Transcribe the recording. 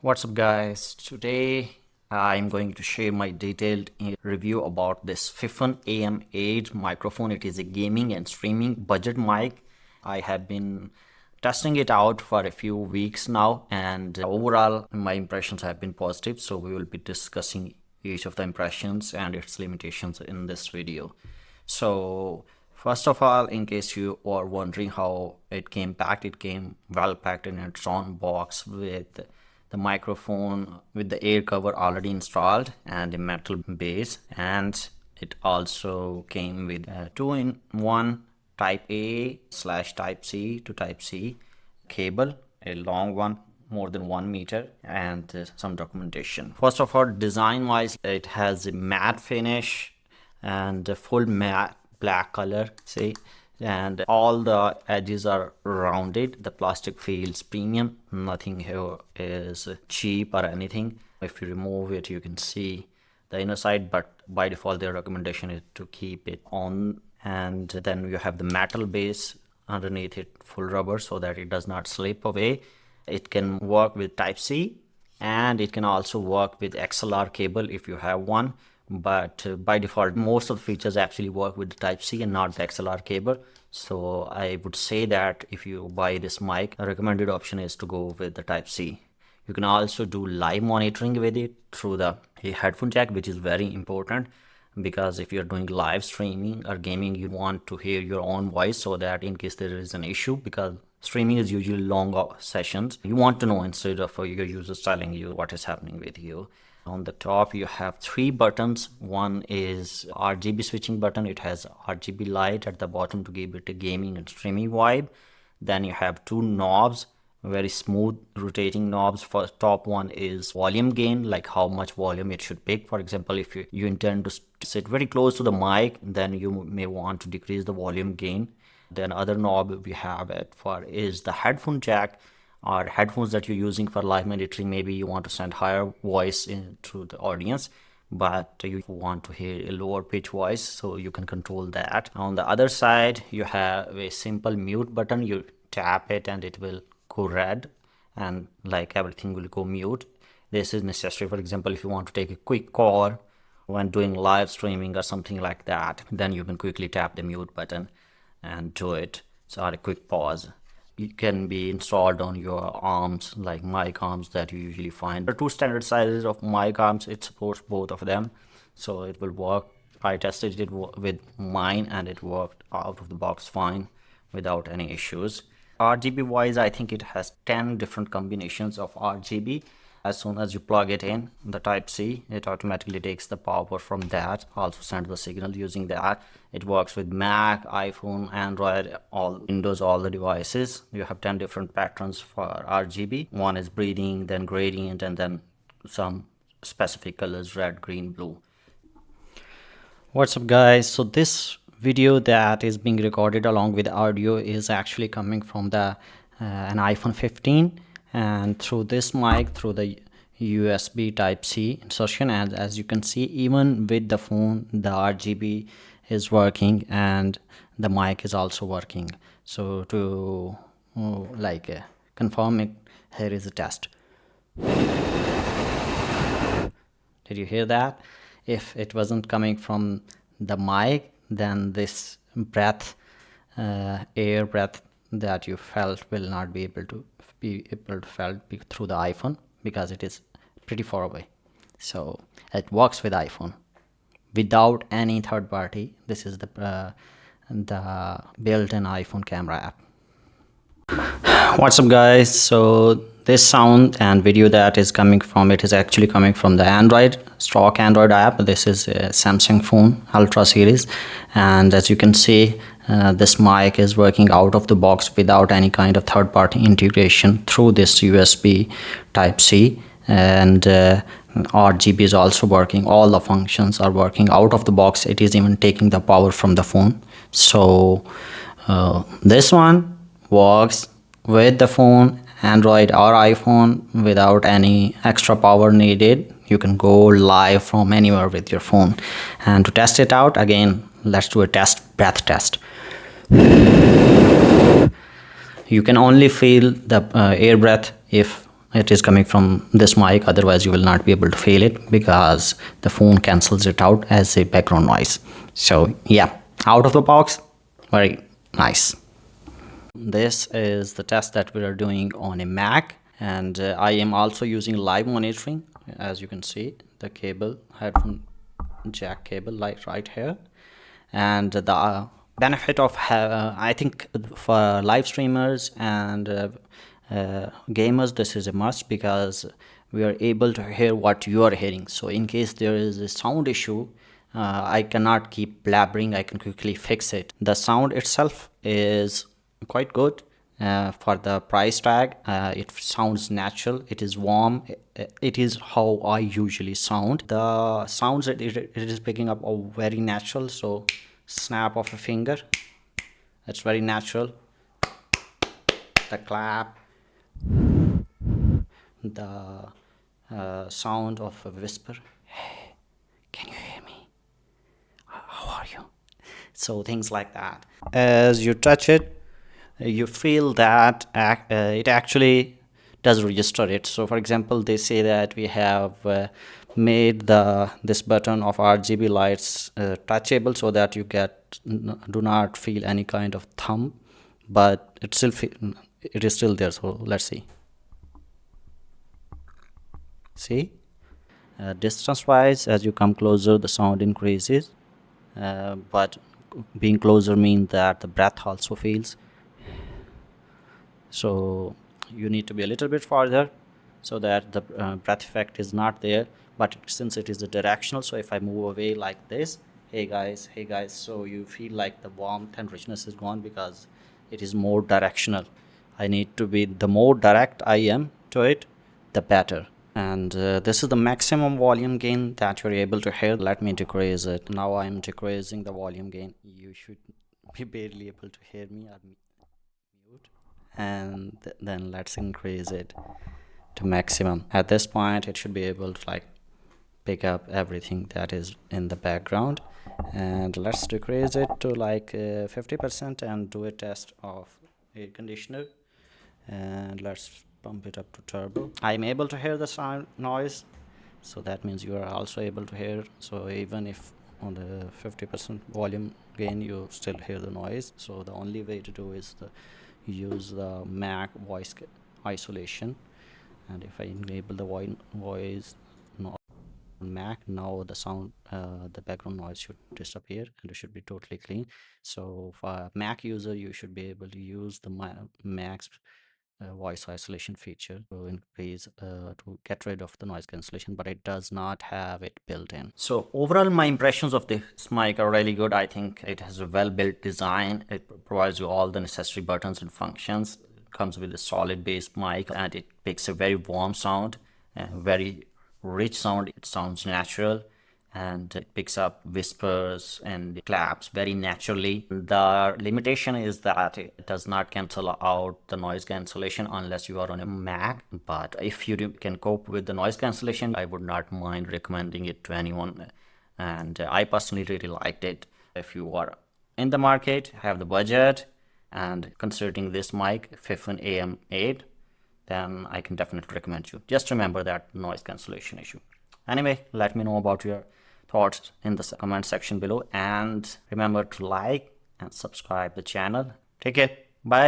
What's up guys, today I'm going to share my detailed review about this FIFINE AM8 microphone. It is a gaming and streaming budget mic. I have been testing it out for a few weeks now, and overall my impressions have been positive, so we will be discussing each of the impressions and its limitations in this video. So first of all, in case you are wondering how it came packed, it came well packed in its own box with the microphone with the air cover already installed and a metal base, and it also came with a 2-in-1 type A / type C to type C cable, a long one more than 1 meter, and some documentation. First of all, design wise, it has a matte finish and a full matte black color, see, and all the edges are rounded. The plastic feels premium, nothing here is cheap or anything. If you remove it, you can see the inner side, but by default their recommendation is to keep it on. And then you have the metal base underneath it, full rubber, so that it does not slip away. It can work with type C, and it can also work with XLR cable if you have one, but by default most of the features actually work with the type C and not the XLR cable. So I would say that if you buy this mic, a recommended option is to go with the type C. You can also do live monitoring with it through the headphone jack, which is very important, because if you're doing live streaming or gaming, you want to hear your own voice, so that in case there is an issue, because streaming is usually long sessions, you want to know instead of your users telling you what is happening with you. On the top you have 3 buttons. One is RGB switching button. It has RGB light at the bottom to give it a gaming and streaming vibe. Then you have 2 knobs, very smooth rotating knobs. For top one is volume gain, like how much volume it should pick. For example, if you intend to sit very close to the mic, then you may want to decrease the volume gain. Then other knob we have it for is the headphone jack, or headphones that you're using for live monitoring. Maybe you want to send higher voice into the audience, but you want to hear a lower pitch voice, so you can control that. On the other side you have a simple mute button. You tap it and it will go red, and like everything will go mute. This is necessary, for example, if you want to take a quick call when doing live streaming or something like that, then you can quickly tap the mute button and do it. So a quick pause. It can be installed on your arms, like mic arms that you usually find. There are 2 standard sizes of mic arms. It supports both of them, so it will work. I tested it with mine and it worked out of the box fine without any issues. RGB wise, I think it has 10 different combinations of RGB. As soon as you plug it in the type C, it automatically takes the power from that, also sends the signal using that. It works with Mac, iPhone, Android, all Windows, all the devices. You have 10 different patterns for RGB. One is breathing, then gradient, and then some specific colors: red, green, blue. What's up guys, so this video that is being recorded along with audio is actually coming from the an iPhone 15, and through this mic, through the USB type C insertion. And as you can see, even with the phone, the RGB is working and the mic is also working. So to confirm it, here is a test. Did you hear that? If it wasn't coming from the mic, then this air breath that you felt will not be able to felt through the iPhone, because it is pretty far away. So it works with iPhone without any third party. This is the built-in iPhone camera app. What's up guys, so this sound and video that is coming from it is actually coming from the stock Android app. This is a Samsung phone Ultra series, and as you can see, this mic is working out of the box without any kind of third-party integration through this USB type C, and RGB is also working. All the functions are working out of the box. It is even taking the power from the phone. So this one works with the phone, Android or iPhone, without any extra power needed. You can go live from anywhere with your phone. And to test it out, again, let's do a breath test. You can only feel the air breath if it is coming from this mic, otherwise you will not be able to feel it because the phone cancels it out as a background noise. So yeah, out of the box, very nice. This is the test that we are doing on a Mac, and I am also using live monitoring. As you can see, the cable, headphone jack cable, like right here. And the benefit of I think for live streamers and gamers, this is a must because we are able to hear what you are hearing. So in case there is a sound issue, I cannot keep blabbering, I can quickly fix it. The sound itself is quite good. For the price tag, it sounds natural, it is warm, it is how I usually sound. The sounds that it is picking up are very natural. So snap of a finger, it's very natural. The clap, the sound of a whisper, hey, can you hear me, how are you? So things like that. As you touch it, you feel that it actually does register it. So for example, they say that we have made this button of RGB lights touchable so that you do not feel any kind of thumb, but it is still there. So let's see distance wise, as you come closer the sound increases, but being closer means that the breath also feels. So you need to be a little bit farther so that the breath effect is not there. But since it is a directional, so if I move away like this, hey guys, so you feel like the warmth and richness is gone because it is more directional. I need to be, the more direct I am to it, the better. And this is the maximum volume gain that you're able to hear. Let me decrease it. Now I'm decreasing the volume gain. You should be barely able to hear me. I'll mute, and then let's increase it to maximum. At this point it should be able to like pick up everything that is in the background. And let's decrease it to like 50% and do a test of air conditioner. And let's pump it up to turbo. I'm able to hear the sound noise, so that means you are also able to hear. So even if on the 50% volume gain you still hear the noise, so the only way to do is use the Mac voice isolation. And if I enable the voice Mac, now the sound, the background noise should disappear and it should be totally clean. So for a Mac user, you should be able to use the Mac's voice isolation feature to increase to get rid of the noise cancellation, but it does not have it built in. So overall my impressions of this mic are really good. I think it has a well built design. It provides you all the necessary buttons and functions. It comes with a solid bass mic and it picks a very warm sound and very rich sound. It sounds natural and it picks up whispers and claps very naturally. The limitation is that it does not cancel out the noise cancellation unless you are on a Mac, but if you can cope with the noise cancellation, I would not mind recommending it to anyone. And I personally really liked it. If you are in the market, have the budget, and considering this mic, FIFINE AM8, then I can definitely recommend you. Just remember that noise cancellation issue. Anyway, let me know about your thoughts in the comment section below, and remember to like and subscribe the channel. Take care. Bye.